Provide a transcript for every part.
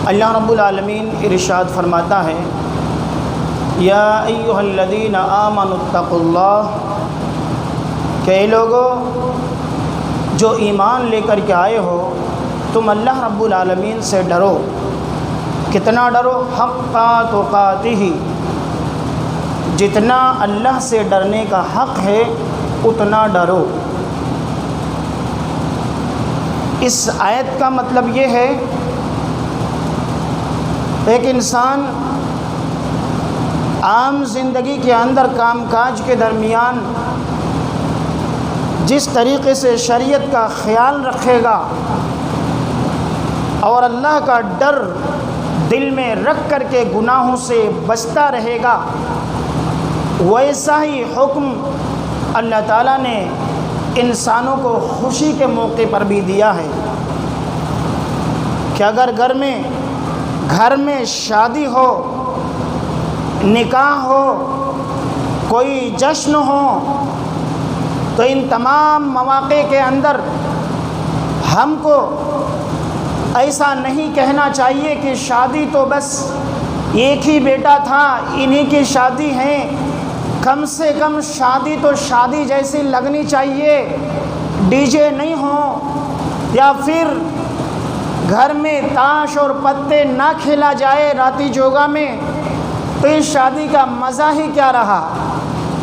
اللہ رب العالمین ارشاد فرماتا ہے، یا ایھا الذین آمنوا اتقوا اللہ، کہ اے لوگو جو ایمان لے کر کے آئے ہو تم اللہ رب العالمین سے ڈرو۔ کتنا ڈرو؟ حق تقاتہ، جتنا اللہ سے ڈرنے کا حق ہے اتنا ڈرو۔ اس آیت کا مطلب یہ ہے، ایک انسان عام زندگی کے اندر کام کاج کے درمیان جس طریقے سے شریعت کا خیال رکھے گا اور اللہ کا ڈر دل میں رکھ کر کے گناہوں سے بچتا رہے گا، ویسا ہی حکم اللہ تعالیٰ نے انسانوں کو خوشی کے موقع پر بھی دیا ہے کہ اگر گھر میں شادی ہو، نکاح ہو، کوئی جشن ہو، تو ان تمام مواقع کے اندر ہم کو ایسا نہیں کہنا چاہیے کہ شادی تو بس ایک ہی بیٹا تھا، انہی کی شادی ہے، کم سے کم شادی تو شادی جیسی لگنی چاہیے، ڈی جے نہیں ہو، یا پھر گھر میں تاش اور پتے نہ کھیلا جائے راتی جوگا میں، تو اس شادی کا مزہ ہی کیا رہا۔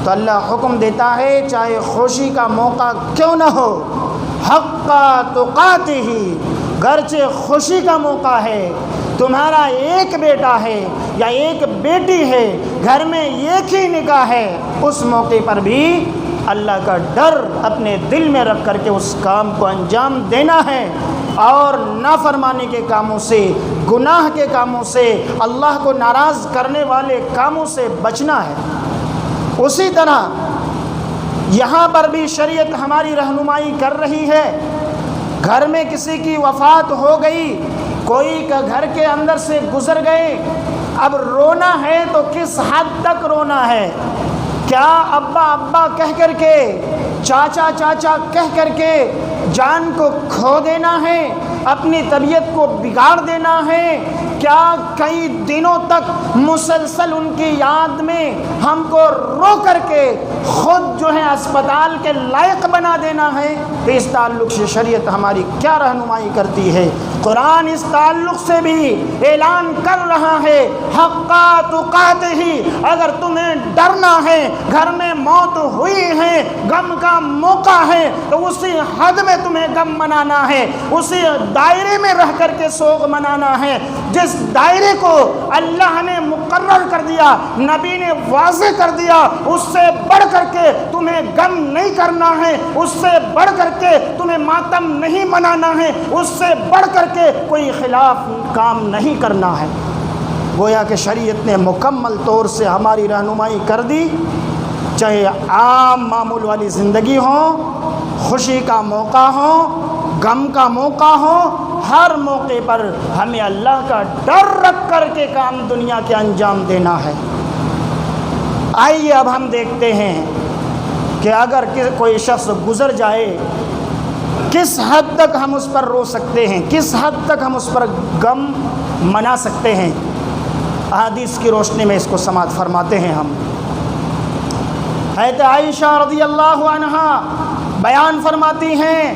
تو اللہ حکم دیتا ہے چاہے خوشی کا موقع کیوں نہ ہو، حق تقاتہ، گرچہ خوشی کا موقع ہے، تمہارا ایک بیٹا ہے یا ایک بیٹی ہے، گھر میں ایک ہی نکاح ہے، اس موقع پر بھی اللہ کا ڈر اپنے دل میں رکھ کر کے اس کام کو انجام دینا ہے، اور نافرمانی کے کاموں سے، گناہ کے کاموں سے، اللہ کو ناراض کرنے والے کاموں سے بچنا ہے۔ اسی طرح یہاں پر بھی شریعت ہماری رہنمائی کر رہی ہے، گھر میں کسی کی وفات ہو گئی، کوئی کا گھر کے اندر سے گزر گئے، اب رونا ہے تو کس حد تک رونا ہے؟ کیا ابا ابا کہہ کر کے، چاچا چاچا کہہ کر کے جان کو کھو دینا ہے، اپنی طبیعت کو بگاڑ دینا ہے؟ کیا کئی دنوں تک مسلسل ان کی یاد میں ہم کو رو کر کے خود جو ہے اسپتال کے لائق بنا دینا ہے؟ تو اس تعلق سے شریعت ہماری کیا رہنمائی کرتی ہے؟ قرآن اس تعلق سے بھی اعلان کر رہا ہے، حق تقاتہ، اگر تمہیں ڈرنا ہے، گھر میں موت ہوئی ہے، غم کا موقع ہے، تو اسی حد میں تمہیں غم منانا ہے، اسی دائرے میں رہ کر کے سوگ منانا ہے، جس دائرے کو اللہ نے مقرر کر دیا، نبی نے واضح کر دیا، اس سے بڑھ کر کے تمہیں غم نہیں کرنا ہے، اس سے بڑھ کر کے تمہیں ماتم نہیں منانا ہے، اس سے بڑھ کر کے کوئی خلاف کام نہیں کرنا ہے۔ گویا کہ شریعت نے مکمل طور سے ہماری رہنمائی کر دی، چاہے عام معمول والی زندگی ہو، خوشی کا موقع ہو، غم کا موقع ہو، ہر موقع پر ہمیں اللہ کا ڈر رکھ کر کے کام دنیا کے انجام دینا ہے۔ آئیے اب ہم دیکھتے ہیں کہ اگر کوئی شخص گزر جائے، کس حد تک ہم اس پر رو سکتے ہیں، کس حد تک ہم اس پر غم منا سکتے ہیں۔ احادیث کی روشنی میں اس کو سماعت فرماتے ہیں ہم۔ حضرت عائشہ رضی اللہ عنہا بیان فرماتی ہیں،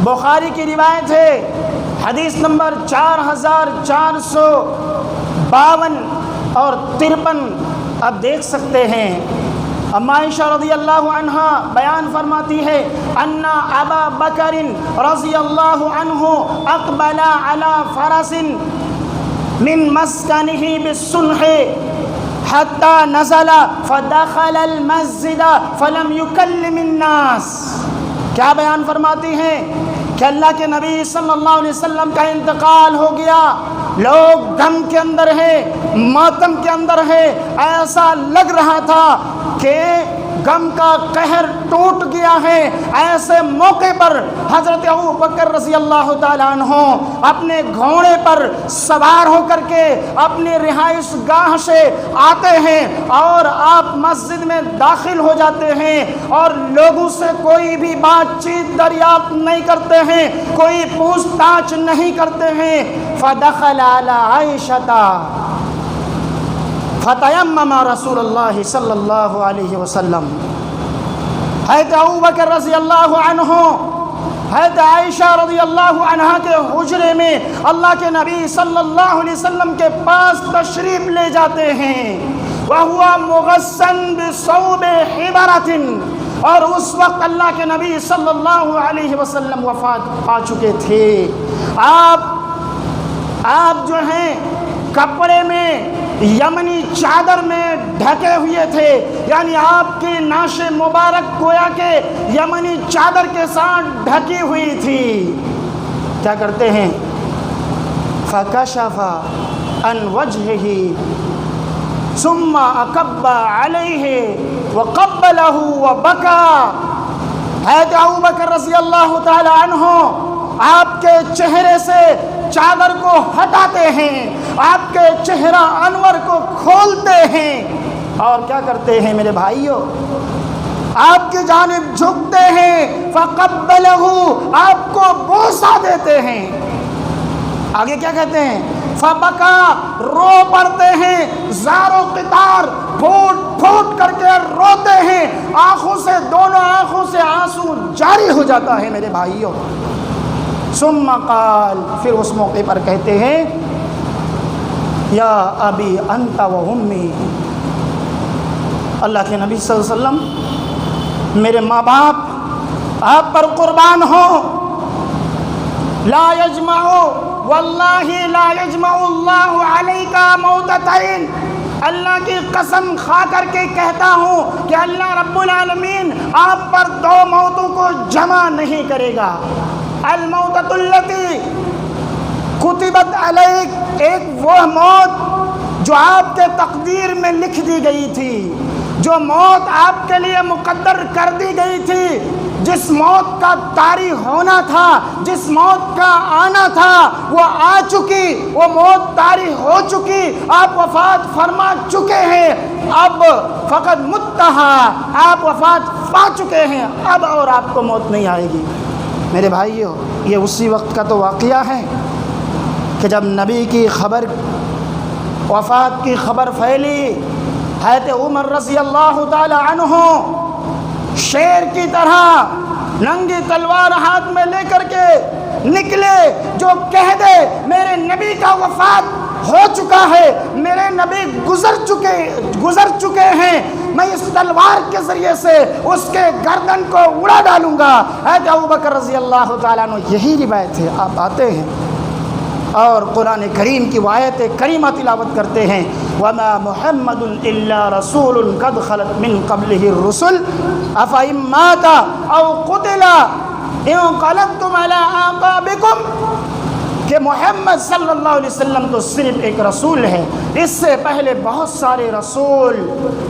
بخاری کی روایت ہے، حدیث نمبر 4452 اور 53 اب دیکھ سکتے ہیں۔ اما عائشہ رضی اللہ عنہا بیان فرماتی ہے، ان ابا بکر رضی اللہ عنہ اقبل علی فرس من مسکنہ بالصنح حتی نزل فدخل المسجد فلم یکلم الناس۔ کیا بیان فرماتی ہیں کہ اللہ کے نبی صلی اللہ علیہ وسلم کا انتقال ہو گیا، لوگ غم کے اندر ہیں، ماتم کے اندر ہیں، ایسا لگ رہا تھا کہ غم کا قہر ٹوٹ گیا ہے۔ ایسے موقع پر حضرت ابو بکر رضی اللہ تعالیٰ عنہ اپنے گھوڑے پر سوار ہو کر کے اپنی رہائش گاہ سے آتے ہیں اور آپ مسجد میں داخل ہو جاتے ہیں اور لوگوں سے کوئی بھی بات چیت دریافت نہیں کرتے ہیں، کوئی پوچھ تاچھ نہیں کرتے ہیں۔ فدخل على عائشة فتیمم رسول اللہ صلی اللہ علیہ وسلم. حضرت ابوبکر رضی اللہ عنہ حضرت عائشہ رضی اللہ عنہا کے حجرے میں اللہ کے نبی صلی اللہ علیہ وسلم کے پاس تشریف لے جاتے ہیں. وَهُوَ مُغَسًّى بِثَوْبِ حِبَرَةٍ، اور اس وقت اللہ کے نبی صلی اللہ علیہ وسلم وفات پا چکے تھے. آپ جو ہیں کپڑے میں یمنی چادر میں ڈھکے ہوئے تھے، یعنی آپ کی ناش مبارک گویا کہ یمنی چادر کے ساتھ ڈھکی ہوئی تھی. کیا کرتے ہیں؟ فَكَشَفَ عَنْ وَجْهِهِ ثُمَّ أَكَبَّ عَلَيْهِ وَقَبَّلَهُ وَبَكَى. حضرت ابوبکر رضی اللہ تعالی عنہ آپ کے چہرے سے چادر کو ہٹاتے ہیں، آپ کے چہرہ انور کو کھولتے ہیں، اور کیا کرتے ہیں میرے بھائیوں؟ آپ کی جانب جھکتے ہیں. فَقَبَّلَهُ، آپ کو بوسہ دیتے ہیں. آگے کیا کہتے ہیں؟ فَبَكَى، رو پڑتے ہیں. زار و قطار، پھوٹ پھوٹ کر کے روتے ہیں. آنکھوں سے، دونوں آنکھوں سے آنسو جاری ہو جاتا ہے میرے بھائیوں. ثم قال، پھر اس موقع پر کہتے ہیں یا ابی انت و امی، اللہ کے نبی صلی اللہ علیہ وسلم میرے ماں باپ آپ پر قربان ہوں. لا یجمع، واللہ لا یجمع اللہ علیک موتتین، اللہ کی قسم کھا کر کے کہتا ہوں کہ اللہ رب العالمین آپ پر دو موتوں کو جمع نہیں کرے گا. الموتۃ التی کتبت علیک، ایک وہ موت جو آپ کے تقدیر میں لکھ دی گئی تھی، جو موت آپ کے لیے مقدر کر دی گئی تھی، جس موت کا طاری ہونا تھا، جس موت کا آنا تھا وہ آ چکی، وہ موت طاری ہو چکی، آپ وفات فرما چکے ہیں. اب فقط متہا، آپ وفات پا چکے ہیں، اب اور آپ کو موت نہیں آئے گی. میرے بھائیوں، یہ اسی وقت کا تو واقعہ ہے کہ جب نبی کی خبر، وفات کی خبر پھیلی، حضرت عمر رضی اللہ تعالی عنہ شیر کی طرح ننگی تلوار ہاتھ میں لے کر کے نکلے، جو کہہ دے میرے نبی کا وفات ہو چکا ہے، میرے نبی گزر چکے ہیں، میں اس تلوار کے ذریعے سے اس کے گردن کو اڑا ڈالوں گا. حضرت ابوبکر رضی اللہ تعالیٰ عنہ، یہی روایت ہے. آپ آتے ہیں اور قرآن کریم کی آیت کریمہ تلاوت کرتے ہیں. وَمَا مُحَمَّدٌ إِلَّا رَسُولٌ قَدْ خَلَتْ مِن قَبْلِهِ الرُّسُلُ أَفَإِن مَّاتَ أَوْ قُتِلَ انقلبتم علی اعقابکم، کہ محمد صلی اللہ علیہ وسلم تو صرف ایک رسول ہے، اس سے پہلے بہت سارے رسول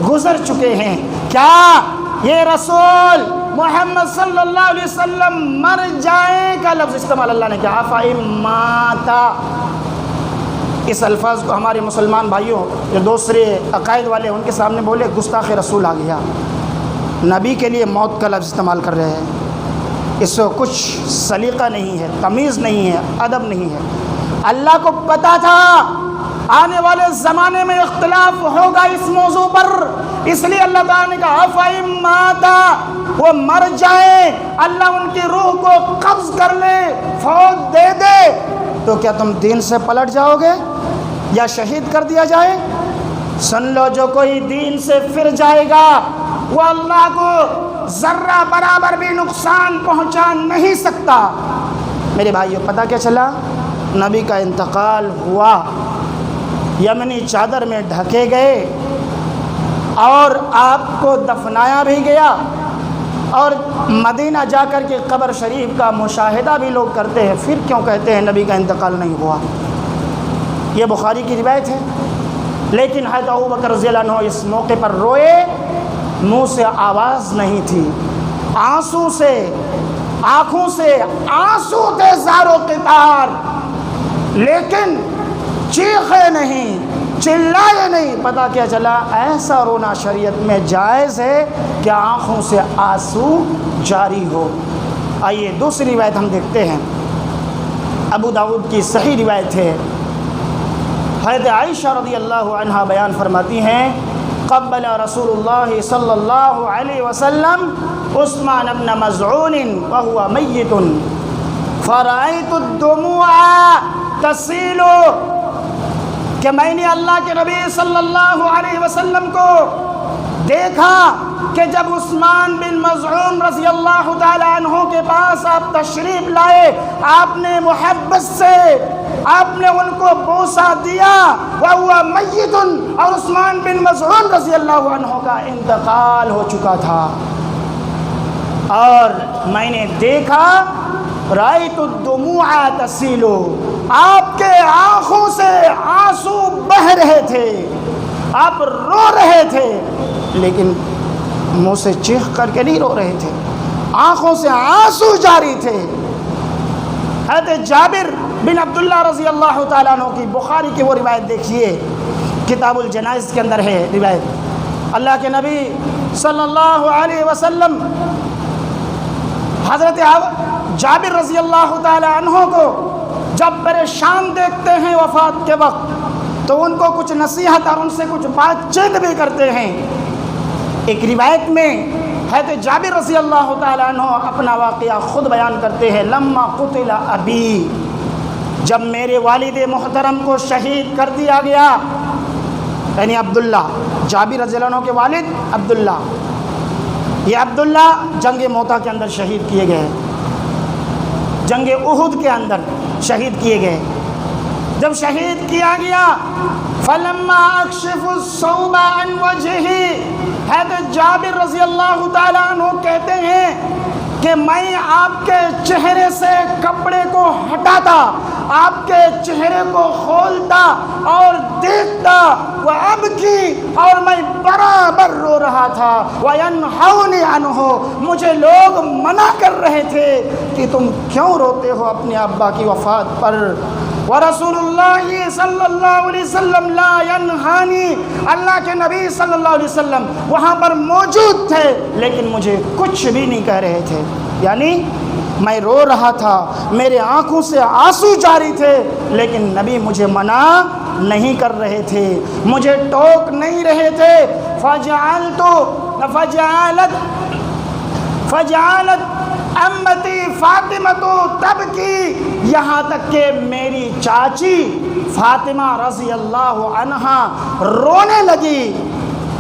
گزر چکے ہیں. کیا یہ رسول محمد صلی اللہ علیہ وسلم مر جائیں کا لفظ استعمال اللہ نے کیا، فَإِن مَّاتَ. اس الفاظ کو ہمارے مسلمان بھائیوں جو دوسرے عقائد والے ان کے سامنے بولے گستاخ رسول آ گیا، نبی کے لیے موت کا لفظ استعمال کر رہے ہیں. اس کو کچھ سلیقہ نہیں ہے، تمیز نہیں ہے، ادب نہیں ہے. اللہ کو پتا تھا آنے والے زمانے میں اختلاف ہوگا اس موضوع پر، اس لیے اللہ تعالیٰ نے کہا فَإِن مَّاتَ، وہ مر جائیں، اللہ ان کی روح کو قبض کر لے، فوت دے دے، تو کیا تم دین سے پلٹ جاؤ گے یا شہید کر دیا جائے؟ سن لو، جو کوئی دین سے پھر جائے گا وہ اللہ کو ذرہ برابر بھی نقصان پہنچا نہیں سکتا. میرے بھائیو، پتہ کیا چلا؟ نبی کا انتقال ہوا، یمنی چادر میں ڈھکے گئے اور آپ کو دفنایا بھی گیا، اور مدینہ جا کر کے قبر شریف کا مشاہدہ بھی لوگ کرتے ہیں. پھر کیوں کہتے ہیں نبی کا انتقال نہیں ہوا؟ یہ بخاری کی روایت ہے. لیکن حضرت ابوبکر رضی اللہ عنہ اس موقع پر روئے، منہ سے آواز نہیں تھی، آنسو سے، آنکھوں سے آنسو تھے زار و قطار، لیکن چیخے نہیں، چلائے نہیں. پتہ کیا چلا؟ ایسا رونا شریعت میں جائز ہے کہ آنکھوں سے آنسو جاری ہو. آئیے دوسری روایت ہم دیکھتے ہیں. ابو داؤد کی صحیح روایت ہے، حضرت عائشہ رضی اللہ عنہا بیان فرماتی ہیں قبل رسول اللہ صلی اللہ علیہ وسلم عثمان بن مظعون وهو میت فرأیت الدموع تسیل، کہ میں نے اللہ کے نبی صلی اللہ علیہ وسلم کو دیکھا کہ جب عثمان بن مظعون رضی اللہ تعالی عنہ کے پاس آپ تشریف لائے، آپ نے محبت سے آپ نے ان کو بوسہ دیا، وَهُوَ مَيِّتٌ، اور عثمان بن مظعون رضی اللہ عنہ کا انتقال ہو چکا تھا، اور میں نے دیکھا رأیت الدموع تسیل، آپ کے آنکھوں سے آنسو بہہ رہے تھے، آپ رو رہے تھے، لیکن منہ سے چیخ کر کے نہیں رو رہے تھے، آنکھوں سے آنسو جاری تھے۔ حضرت جابر بن عبداللہ رضی اللہ تعالیٰ عنہ کی بخاری کی وہ روایت دیکھیے، کتاب الجنائز کے اندر ہے روایت، اللہ کے نبی صلی اللہ علیہ وسلم حضرت جابر رضی اللہ تعالیٰ عنہ کو جب پریشان دیکھتے ہیں وفات کے وقت تو ان کو کچھ نصیحت اور ان سے کچھ بات چیت بھی کرتے ہیں۔ ایک روایت میں حضرت جابر رضی اللہ تعالیٰ عنہ اپنا واقعہ خود بیان کرتے ہیں، لما قتل ابی، جب میرے والد محترم کو شہید کر دیا گیا، یعنی عبداللہ، جابر رضی اللہ عنہ کے والد عبداللہ، یہ عبداللہ جنگ موتا کے اندر شہید کیے گئے، جنگ احد کے اندر شہید کیے گئے۔ جب شہید کیا گیا فلما اکشف الصوب عن وجهه، حضرت جابر رضی اللہ تعالیٰ عنہ کہتے ہیں کہ میں آپ کے چہرے سے کپڑے کو ہٹاتا، آپ کے چہرے کو کھولتا اور دیکھتا، وَأَبْكِي، اور میں برابر رو رہا تھا، وَيَنْحَوْنِ عَنْهُ، مجھے لوگ منع کر رہے تھے کہ تم کیوں روتے ہو اپنے ابا کی وفات پر، وَرَسُولُ اللَّهِ صلی اللہ علیہ وسلم لَا يَنْحَانِ، اللہ کے نبی صلی اللہ علیہ وسلم وہاں پر موجود تھے لیکن مجھے کچھ بھی نہیں کہہ رہے تھے، یعنی میں رو رہا تھا، میرے آنکھوں سے آنسو جاری تھے، لیکن نبی مجھے منع نہیں کر رہے تھے، مجھے ٹوک نہیں رہے تھے۔ فجعلت امتی فاطمہ تبکی، یہاں تک کہ میری چاچی فاطمہ رضی اللہ عنہا رونے لگی۔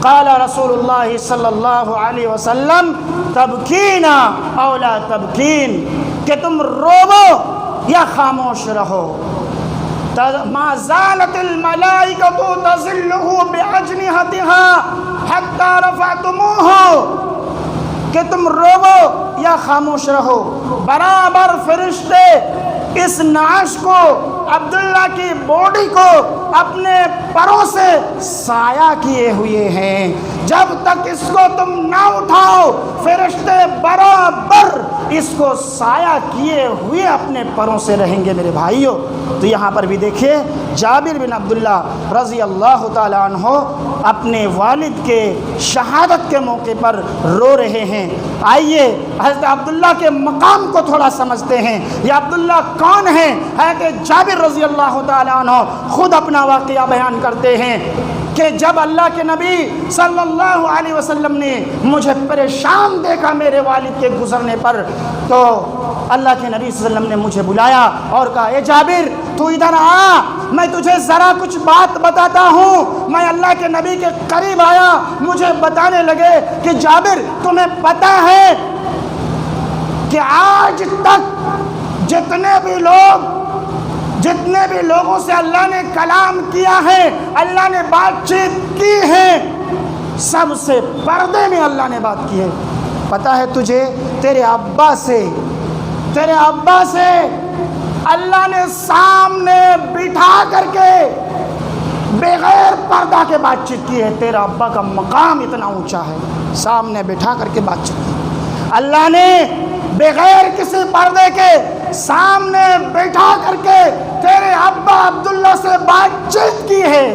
قال رسول اللہ صلی اللہ علیہ وسلم تبکین او لا تبکین، کہ تم روو یا خاموش رہو۔ ما زالت الملائکۃ تظلہ باجنحتها حتی رفعتموہ، کہ تم روو یا خاموش رہو، برابر فرشتے اس نعش کو، عبداللہ کی باڈی کو اپنے پروں سے سایہ کیے ہوئے ہیں، جب تک اس کو تم نہ اٹھاؤ فرشتے برابر اس کو سایہ کیے ہوئے اپنے پروں سے رہیں گے۔ میرے بھائیوں، تو یہاں پر بھی دیکھیے جابر بن عبداللہ رضی اللہ تعالیٰ عنہ اپنے والد کے شہادت کے موقع پر رو رہے ہیں۔ آئیے حضرت عبداللہ کے مقام کو تھوڑا سمجھتے ہیں، یہ عبداللہ کون ہیں؟ حضرت جابر رضی اللہ تعالیٰ عنہ خود اپنا واقعہ بیان کرتے ہیں کہ جب اللہ کے نبی صلی اللہ علیہ وسلم نے مجھے پریشان دیکھا میرے والد کے گزرنے پر، تو اللہ کے نبی صلی اللہ علیہ وسلم نے مجھے بلایا اور کہا، اے جابر تو ادھر آ، میں تجھے ذرا کچھ بات بتاتا ہوں۔ میں اللہ کے نبی کے قریب آیا، مجھے بتانے لگے کہ جابر تمہیں پتہ ہے کہ آج تک جتنے بھی لوگوں سے اللہ نے کلام کیا ہے، اللہ نے بات چیت کی ہے، سب سے پردے میں اللہ نے بات کی ہے۔ پتہ ہے تجھے تیرے ابا سے اللہ نے سامنے بٹھا کر کے بغیر پردہ کے بات چیت کی ہے۔ تیرا ابا کا مقام اتنا اونچا ہے، سامنے بٹھا کر کے بات چیت کی، اللہ نے بغیر کسی پردے کے سامنے بٹھا کر کے تیرے ابا عبداللہ سے بات چیت کی ہے۔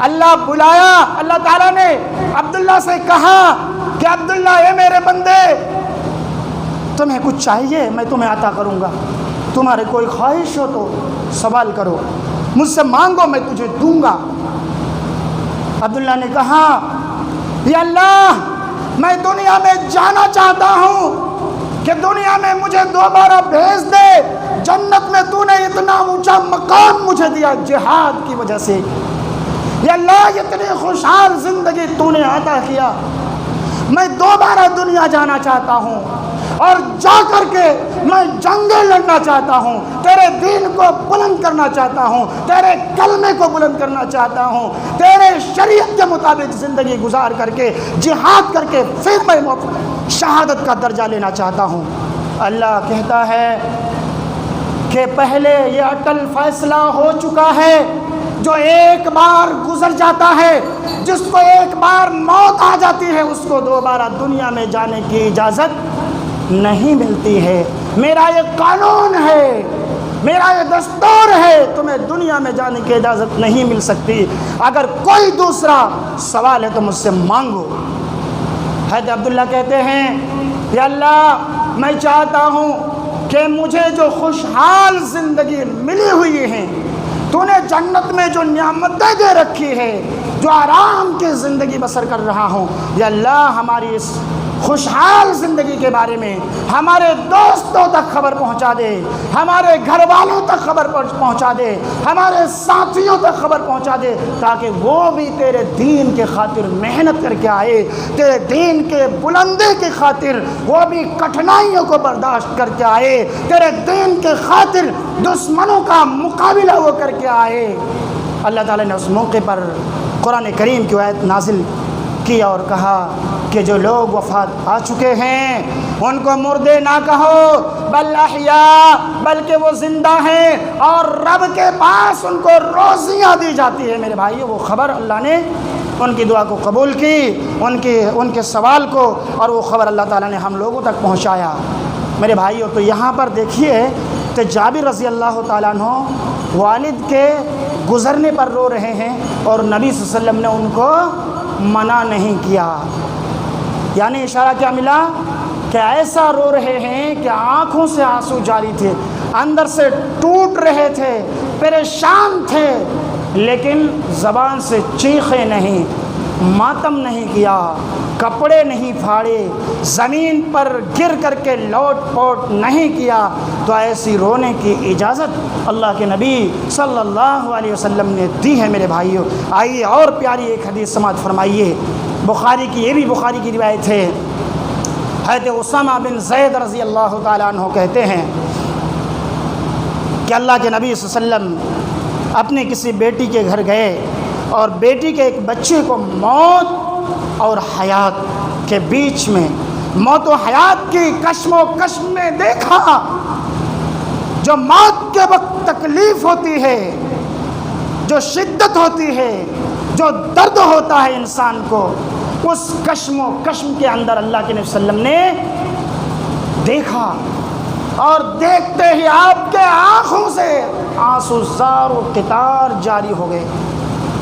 اللہ بلایا، اللہ تعالیٰ نے عبداللہ سے کہا کہ عبداللہ اے میرے بندے، تمہیں کچھ چاہیے میں تمہیں عطا کروں گا۔ تمہارے کوئی خواہش ہو تو سوال کرو، مجھ سے مانگو میں تجھے دوں گا۔ عبداللہ نے کہا یا اللہ میں دنیا میں جانا چاہتا ہوں کہ دنیا میں مجھے دوبارہ بھیج دے، جنت میں تو نے اتنا اونچا مقام مجھے دیا جہاد کی وجہ سے، یا اللہ اتنی خوشحال زندگی تو نے عطا کیا، میں دوبارہ دنیا جانا چاہتا ہوں اور جا کر کے میں جنگیں لڑنا چاہتا ہوں، تیرے دین کو بلند کرنا چاہتا ہوں، تیرے کلمے کو بلند کرنا چاہتا ہوں، تیرے شریعت کے مطابق زندگی گزار کر کے جہاد کر کے پھر میں شہادت کا درجہ لینا چاہتا ہوں۔ اللہ کہتا ہے کہ پہلے یہ اٹل فیصلہ ہو چکا ہے، جو ایک بار گزر جاتا ہے، جس کو ایک بار موت آ جاتی ہے، اس کو دوبارہ دنیا میں جانے کی اجازت نہیں ملتی ہے۔ میرا یہ قانون ہے، میرا یہ دستور ہے، تمہیں دنیا میں جانے کی اجازت نہیں مل سکتی۔ اگر کوئی دوسرا سوال ہے تو مجھ سے مانگو۔ حضرت عبداللہ کہتے ہیں یا اللہ میں چاہتا ہوں کہ مجھے جو خوشحال زندگی ملی ہوئی ہے، تو نے جنت میں جو نعمتیں دے رکھی ہے، جو آرام کی زندگی بسر کر رہا ہوں، یا اللہ ہماری اس خوشحال زندگی کے بارے میں ہمارے دوستوں تک خبر پہنچا دے، ہمارے گھر والوں تک خبر پہنچا دے، ہمارے ساتھیوں تک خبر پہنچا دے، تاکہ وہ بھی تیرے دین کے خاطر محنت کر کے آئے، تیرے دین کے بلندی کی خاطر وہ بھی کٹھنائیوں کو برداشت کر کے آئے، تیرے دین کے خاطر دشمنوں کا مقابلہ وہ کر کے آئے۔ اللہ تعالیٰ نے اس موقع پر قرآن کریم کی آیت نازل کیا اور کہا کہ جو لوگ وفات آ چکے ہیں ان کو مردے نہ کہو بل احیاء، بلکہ وہ زندہ ہیں اور رب کے پاس ان کو روزیاں دی جاتی ہے۔ میرے بھائیو، وہ خبر اللہ نے ان کی دعا کو قبول کی، ان کے سوال کو، اور وہ خبر اللہ تعالیٰ نے ہم لوگوں تک پہنچایا۔ میرے بھائیو، تو یہاں پر دیکھیے کہ جابر رضی اللہ تعالیٰ عنہ والد کے گزرنے پر رو رہے ہیں اور نبی صلی اللہ علیہ وسلم نے ان کو منع نہیں کیا۔ یعنی اشارہ کیا ملا کہ ایسا رو رہے ہیں کہ آنکھوں سے آنسو جاری تھے، اندر سے ٹوٹ رہے تھے، پریشان تھے، لیکن زبان سے چیخے نہیں، ماتم نہیں کیا، کپڑے نہیں پھاڑے، زمین پر گر کر کے لوٹ پوٹ نہیں کیا۔ تو ایسی رونے کی اجازت اللہ کے نبی صلی اللہ علیہ وسلم نے دی ہے۔ میرے بھائیوں، آئیے اور پیاری ایک حدیث سماعت فرمائیے، بخاری کی، یہ بھی بخاری کی روایت ہے۔ حضرت اسامہ بن زید رضی اللہ تعالیٰ عنہ کہتے ہیں کہ اللہ کے نبی صلی اللہ علیہ وسلم اپنے کسی بیٹی کے گھر گئے اور بیٹی کے ایک بچے کو موت اور حیات کے بیچ میں، موت و حیات کی کشم و کشم میں دیکھا۔ جو موت کے وقت تکلیف ہوتی ہے، جو شدت ہوتی ہے، جو درد ہوتا ہے انسان کو، اس کشم و کشم کے اندر اللہ کے نبی صلی اللہ علیہ وسلم نے دیکھا، اور دیکھتے ہی آپ کے آنکھوں سے آنسو زار و قطار جاری ہو گئے۔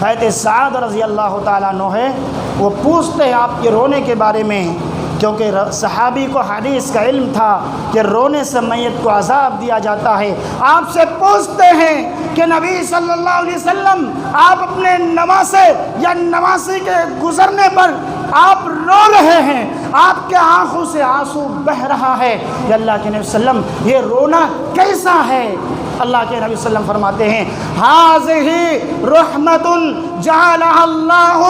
حضرت سعد رضی اللہ تعالیٰ عنہ ہے، وہ پوچھتے ہیں آپ کے رونے کے بارے میں، کیونکہ صحابی کو حدیث کا علم تھا کہ رونے سے میت کو عذاب دیا جاتا ہے۔ آپ سے پوچھتے ہیں کہ نبی صلی اللہ علیہ وسلم آپ اپنے نواسے یا نواسی کے گزرنے پر آپ رو رہے ہیں، آپ کے آنکھوں سے آنسو بہہ رہا ہے، یا اللہ کے نبی صلی اللہ علیہ وسلم یہ رونا کیسا ہے؟ اللہ کے نبی صلی اللہ علیہ وسلم فرماتے ہیں ھذہ رحمت جعلها اللہ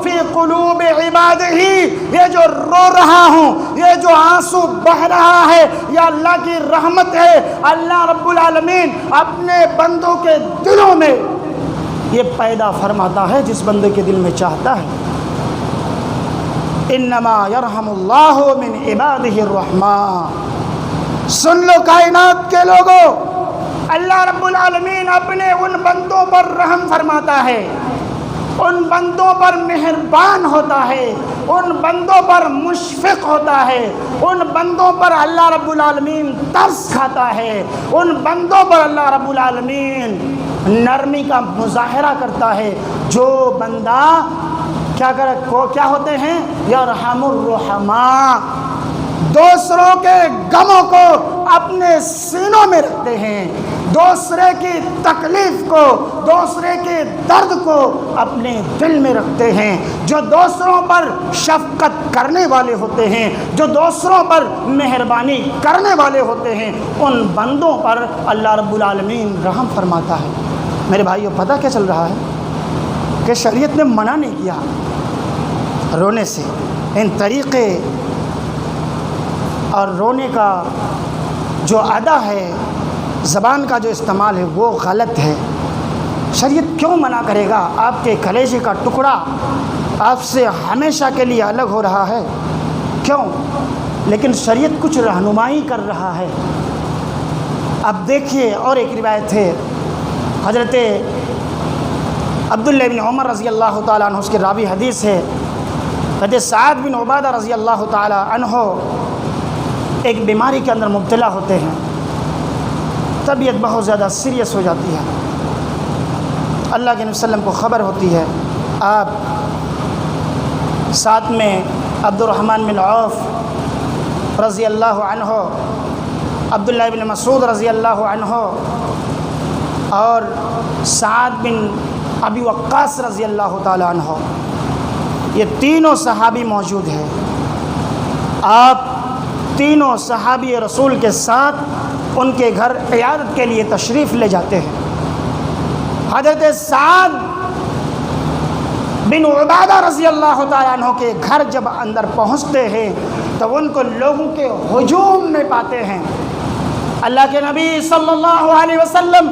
فی قلوب عبادہ، یہ جو رو رہا ہوں، یہ جو آنسو بہہ رہا ہے، یہ اللہ کی رحمت ہے۔ اللہ رب العالمین اپنے بندوں کے دلوں میں یہ پیدا فرماتا ہے جس بندے کے دل میں چاہتا ہے۔ انما یرحم اللہ من عبادہ الرحمٰن۔ سن لو کائنات کے لوگوں، اللہ رب العالمین اپنے ان بندوں پر رحم فرماتا ہے، ان بندوں پر مہربان ہوتا ہے، ان بندوں پر مشفق ہوتا ہے، ان بندوں پر اللہ رب العالمین ترس کھاتا ہے، ان بندوں پر اللہ رب العالمین نرمی کا مظاہرہ کرتا ہے۔ جو بندہ کیا ہوتے ہیں؟ یرحم الرحماء، دوسروں کے غموں کو اپنے سینوں میں رکھتے ہیں، دوسرے کی تکلیف کو، دوسرے کے درد کو اپنے دل میں رکھتے ہیں، جو دوسروں پر شفقت کرنے والے ہوتے ہیں، جو دوسروں پر مہربانی کرنے والے ہوتے ہیں، ان بندوں پر اللہ رب العالمین رحم فرماتا ہے۔ میرے بھائیو، پتہ کیا چل رہا ہے کہ شریعت نے منع نہیں کیا رونے سے۔ ان طریقے اور رونے کا جو ادا ہے، زبان کا جو استعمال ہے، وہ غلط ہے۔ شریعت کیوں منع کرے گا؟ آپ کے کلیجے کا ٹکڑا آپ سے ہمیشہ کے لیے الگ ہو رہا ہے، کیوں؟ لیکن شریعت کچھ رہنمائی کر رہا ہے۔ اب دیکھیے، اور ایک روایت ہے، حضرت عبداللہ بن عمر رضی اللہ تعالیٰ عنہ، اس کے راوی حدیث ہے، حضرت سعد بن عبادہ رضی اللہ تعالیٰ عنہ ایک بیماری کے اندر مبتلا ہوتے ہیں، طبیعت بہت زیادہ سیریس ہو جاتی ہے۔ اللہ کے نبی صلی اللہ علیہ وسلم کو خبر ہوتی ہے، آپ ساتھ میں عبد الرحمن بن عوف رضی اللہ عنہ، عبداللہ بن مسعود رضی اللہ عنہ اور سعد بن ابی وقاص رضی اللہ تعالی عنہ، یہ تینوں صحابی موجود ہیں۔ آپ تینوں صحابی رسول کے ساتھ ان کے گھر عیادت کے لیے تشریف لے جاتے ہیں۔ حضرت سعد بن عبادہ رضی اللہ تعالیٰ عنہ کے گھر جب اندر پہنچتے ہیں تو ان کو لوگوں کے ہجوم میں پاتے ہیں۔ اللہ کے نبی صلی اللہ علیہ وسلم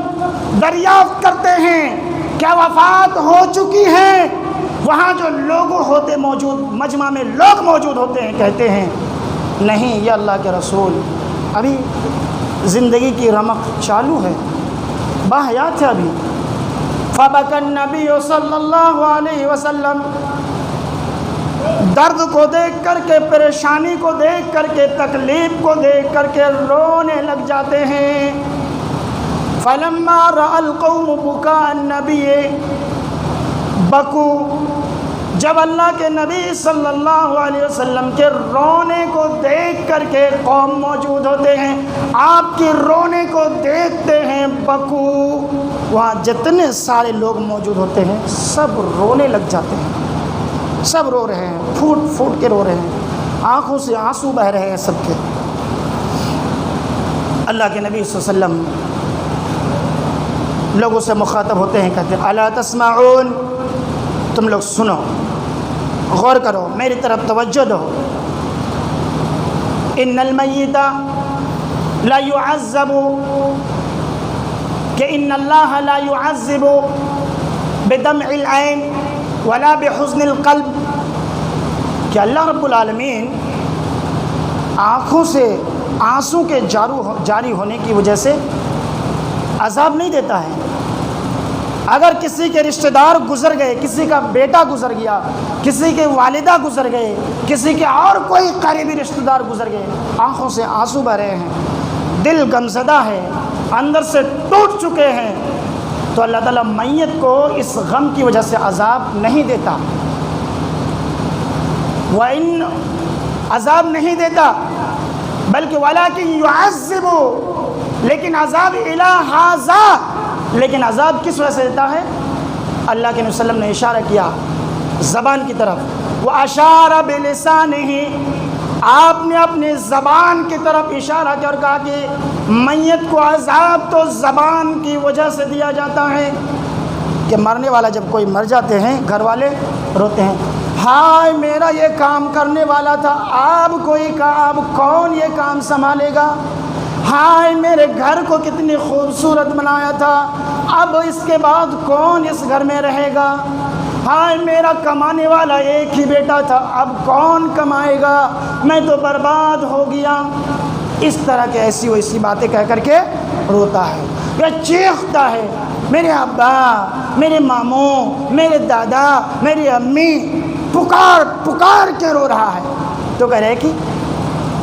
دریافت کرتے ہیں کیا وفات ہو چکی ہے؟ وہاں جو لوگ ہوتے موجود، مجمع میں لوگ موجود ہوتے ہیں، کہتے ہیں نہیں یا اللہ کے رسول، ابھی زندگی کی رمق چالو ہے، باحیات ہے ابھی۔ فبکى النبی صلی اللہ علیہ وسلم، درد کو دیکھ کر کے، پریشانی کو دیکھ کر کے، تکلیف کو دیکھ کر کے رونے لگ جاتے ہیں۔ فلما رأى القوم بكاء النبی بکوا، جب اللہ کے نبی صلی اللہ علیہ وسلم کے رونے کو دیکھ کر کے قوم موجود ہوتے ہیں، آپ کے رونے کو دیکھتے ہیں، بکو، وہاں جتنے سارے لوگ موجود ہوتے ہیں سب رونے لگ جاتے ہیں، سب رو رہے ہیں، پھوٹ پھوٹ کے رو رہے ہیں، آنکھوں سے آنسو بہہ رہے ہیں سب کے۔ اللہ کے نبی صلی اللہ علیہ وسلم لوگوں سے مخاطب ہوتے ہیں، کہتے ہیں الا تسمعون، تم لوگ سنو، غور کرو، میری طرف توجہ دو۔ ان المیت لا يعذب، کہ ان اللہ لا يعذب بدمع العین ولا بحزن القلب، کہ اللہ رب العالمین آنکھوں سے آنسو کے جاری ہونے کی وجہ سے عذاب نہیں دیتا ہے۔ اگر کسی کے رشتہ دار گزر گئے، کسی کا بیٹا گزر گیا، کسی کے والدہ گزر گئے، کسی کے اور کوئی قریبی رشتہ دار گزر گئے، آنکھوں سے آنسو بہ رہے ہیں، دل غمزدہ ہے، اندر سے ٹوٹ چکے ہیں، تو اللہ تعالیٰ میت کو اس غم کی وجہ سے عذاب نہیں دیتا، وَإِن عذاب نہیں دیتا، بلکہ وَلَكِنْ يُعَذِّبُ، لیکن عذاب الٰی ھذا، لیکن عذاب کس وجہ سے دیتا ہے؟ اللہ کے نبی صلی اللہ علیہ وسلم نے اشارہ کیا زبان کی طرف، وَأَشَارَ بِلِسَانِهِ، آپ نے اپنے زبان کی طرف اشارہ کیا اور کہا کہ میت کو عذاب تو زبان کی وجہ سے دیا جاتا ہے، کہ مرنے والا جب کوئی مر جاتے ہیں گھر والے روتے ہیں، ہائے میرا یہ کام کرنے والا تھا، اب کون یہ کام سنبھالے گا، ہائے میرے گھر کو کتنی خوبصورت بنایا تھا، اب اس کے بعد کون اس گھر میں رہے گا، ہائے میرا کمانے والا ایک ہی بیٹا تھا، اب کون کمائے گا، میں تو برباد ہو گیا۔ اس طرح کے ایسی ویسی باتیں کہہ کر کے روتا ہے یا چیختا ہے، میرے ابا، میرے ماموں، میرے دادا، میری امی، پکار پکار کے رو رہا ہے۔ تو کہہ رہے کہ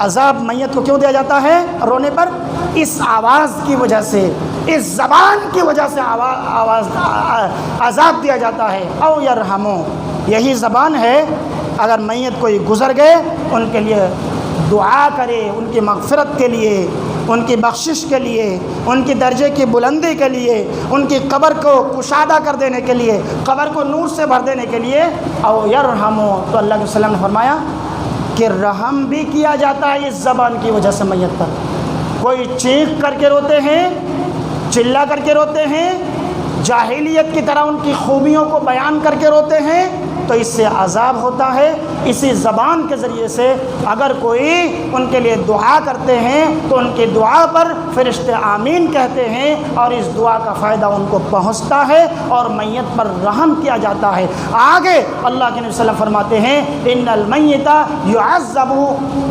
عذاب میت کو کیوں دیا جاتا ہے رونے پر؟ اس آواز کی وجہ سے، اس زبان کی وجہ سے عذاب دیا جاتا ہے۔ او یرحمو، یہی زبان ہے، اگر میت کوئی گزر گئے ان کے لیے دعا کرے ان کی مغفرت کے لیے، ان کی بخشش کے لیے، ان کی درجے کی بلندی کے لیے، ان کی قبر کو کشادہ کر دینے کے لیے، قبر کو نور سے بھر دینے کے لیے، او یرحمو، تو اللہ کے وسلم نے فرمایا کہ رحم بھی کیا جاتا ہے اس زبان کی وجہ سے میت پر۔ کوئی چیخ کر کے روتے ہیں، چلا کر کے روتے ہیں، جاہلیت کی طرح ان کی خوبیوں کو بیان کر کے روتے ہیں، تو اس سے عذاب ہوتا ہے۔ اسی زبان کے ذریعے سے اگر کوئی ان کے لیے دعا کرتے ہیں تو ان کی دعا پر فرشتے آمین کہتے ہیں، اور اس دعا کا فائدہ ان کو پہنچتا ہے اور میت پر رحم کیا جاتا ہے۔ آگے اللہ کے نبی صلی اللہ علیہ وسلم فرماتے ہیں ان المیت یعذب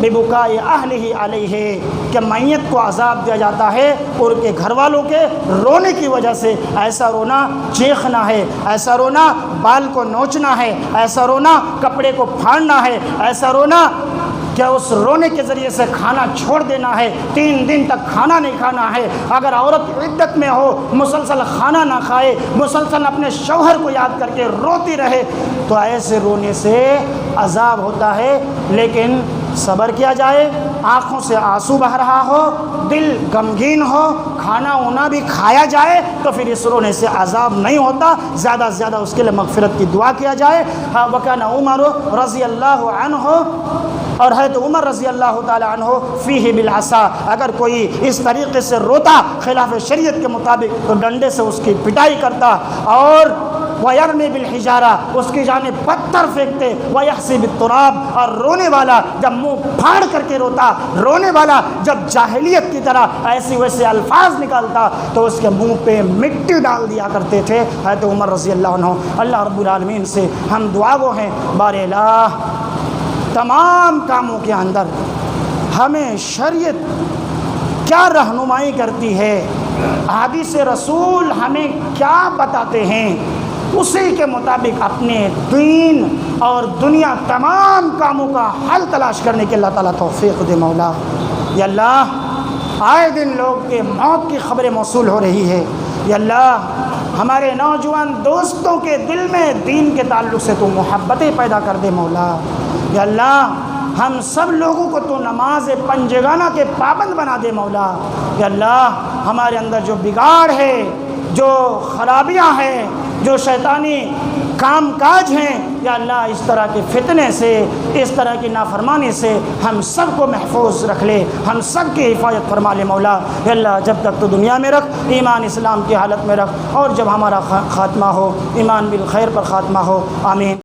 ببکاء اہلہ علیہ، کہ میت کو عذاب دیا جاتا ہے اور کے گھر والوں کے رونے کی وجہ سے۔ ایسا رونا چیخنا ہے، ایسا رونا بال کو نوچنا ہے، ایسا رونا کپڑے کو پھاڑنا ہے، ایسا رونا کیا اس رونے کے ذریعے سے کھانا چھوڑ دینا ہے، 3 دن تک کھانا نہیں کھانا ہے۔ اگر عورت عدت میں ہو، مسلسل کھانا نہ کھائے، مسلسل اپنے شوہر کو یاد کر کے روتی رہے، تو ایسے رونے سے عذاب ہوتا ہے۔ لیکن صبر کیا جائے، آنکھوں سے آنسو بہہ رہا ہو، دل غمگین ہو، کھانا اونا بھی کھایا جائے، تو پھر اس رونے سے عذاب نہیں ہوتا۔ زیادہ سے زیادہ اس کے لیے مغفرت کی دعا کیا جائے۔ وکان عمر رضی اللہ عنہ، اور حضرت عمر رضی اللہ تعالی عنہ فیہ بالعصا، اگر کوئی اس طریقے سے روتا خلاف شریعت کے مطابق تو ڈنڈے سے اس کی پٹائی کرتا، اور وَيَرْمِي بِالْحِجَارَةِ، اس کی جانب پتھر پھینکتے، وَيَحْسِبِ التُّرَابَ، اور رونے والا جب منہ پھاڑ کر کے روتا، رونے والا جب جاہلیت کی طرح ایسی ویسے الفاظ نکالتا تو اس کے منہ پہ مٹی ڈال دیا کرتے تھے حضرت عمر رضی اللہ عنہ۔ اللہ رب العالمین سے ہم دعا گو ہیں، بار الہ تمام کاموں کے اندر ہمیں شریعت کیا رہنمائی کرتی ہے، حدیث رسول ہمیں کیا بتاتے ہیں، اسی کے مطابق اپنے دین اور دنیا تمام کاموں کا حل تلاش کرنے کے اللہ تعالیٰ توفیق دے مولا۔ یا اللہ آئے دن لوگ کے موت کی خبریں موصول ہو رہی ہے، یا اللہ ہمارے نوجوان دوستوں کے دل میں دین کے تعلق سے تو محبتیں پیدا کر دے مولا۔ یا اللہ ہم سب لوگوں کو تو نماز پنجگانہ کے پابند بنا دے مولا۔ یا اللہ ہمارے اندر جو بگاڑ ہے، جو خرابیاں ہیں، جو شیطانی کام کاج ہیں، یا اللہ اس طرح کے فتنے سے، اس طرح کی نافرمانی سے ہم سب کو محفوظ رکھ لے، ہم سب کی حفاظت فرما لے مولا۔ یا اللہ جب تک تو دنیا میں رکھ، ایمان اسلام کی حالت میں رکھ، اور جب ہمارا خاتمہ ہو ایمان بالخیر پر خاتمہ ہو، آمین۔